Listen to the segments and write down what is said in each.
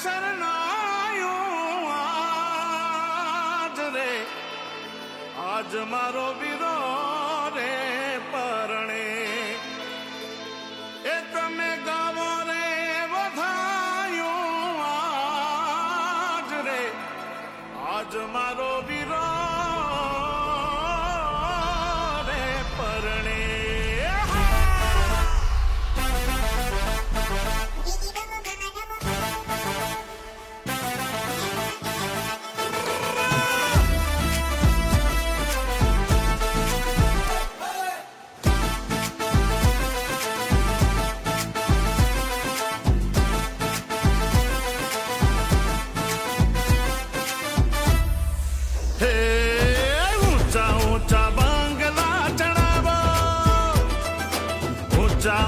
શરણાયું આજ રે આજ મારો વીરો રે પરણે એ તમે ગાવો રે વધાયું આજ રે આજ મારો વીરો રે પરણે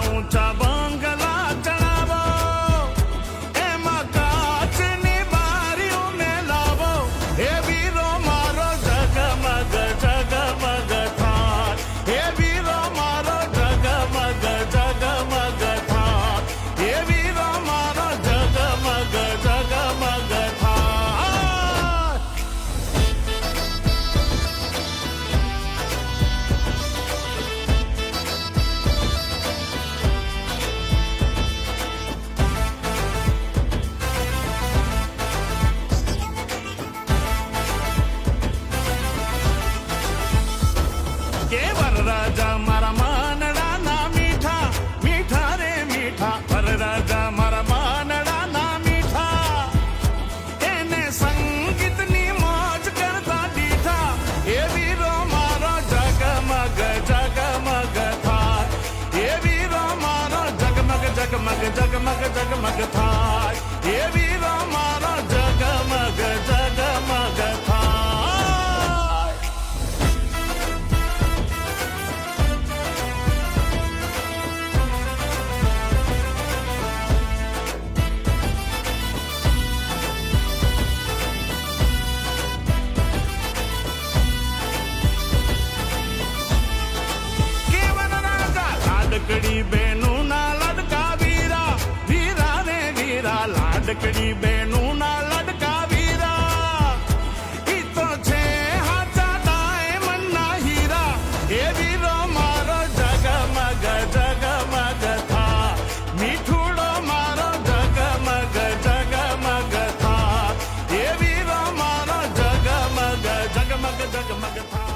ઊંચા બંગલા ચડાવો એમાં કાચની બારીઓને લાવો એ વીરો મારો જગમગ જગમગ થાય એ વીરો મારો જગમગ જગમગ થાય એ વીરો મારો જગમગ જગમગ થાય કે વરરાજા મારા માનડાના મીઠા મીઠા રે મીઠા વરરાજા મારા માનડાના મીઠા એને સંગીતની મોજ કરતા દીઠા એ વીરો મારો જગમગ જગમગ થાય એ વીરો મારો જગમગ જગમગ જગમગ જગમગ થાય એ વીરો મારો જગમગ જગમગ થાય લાડકડી બેનું ના લડકા વીરા વીરા રે વીરા લાડકડી બેનું ના લડકા વીરા ઈ તો છે હાચા ડાયમંડ ના હીરા એ વીરો મારો જગમગ જગમગ થા મીઠુડો મારો જગમગ જગમગ થા એ વીરો મારો જગમગ જગમગ જગમગ થા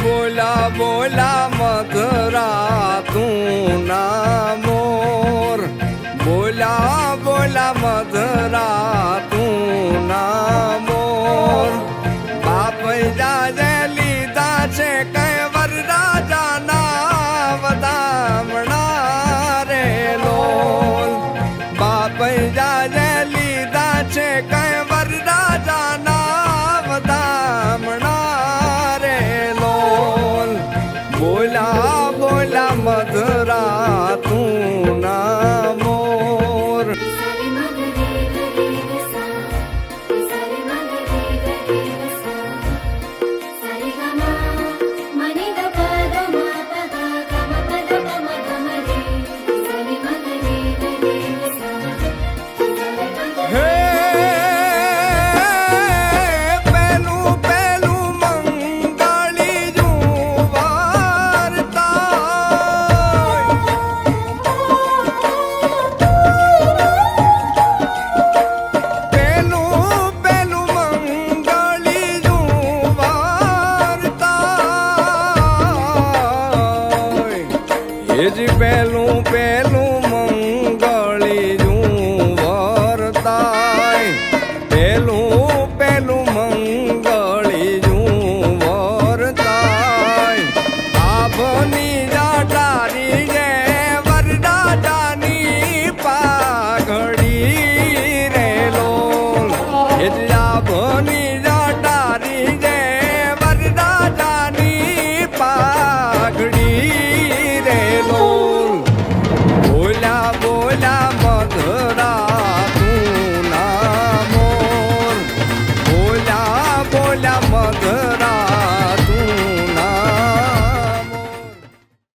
બોલા બોલા મધરા તું ના મોર બોલા બોલા મધરા તું ના મોર બાપ જાજે લીધા છે કઈ વરરાજા ના વધામણા રે લોલ બાપ જાજે લીધા છે કઈ વરરાજા ના વધામણા રે લોલ બોલા બોલા મધરા તું ના મોર પેલું પેલું મંગળી જું વરતા બોલા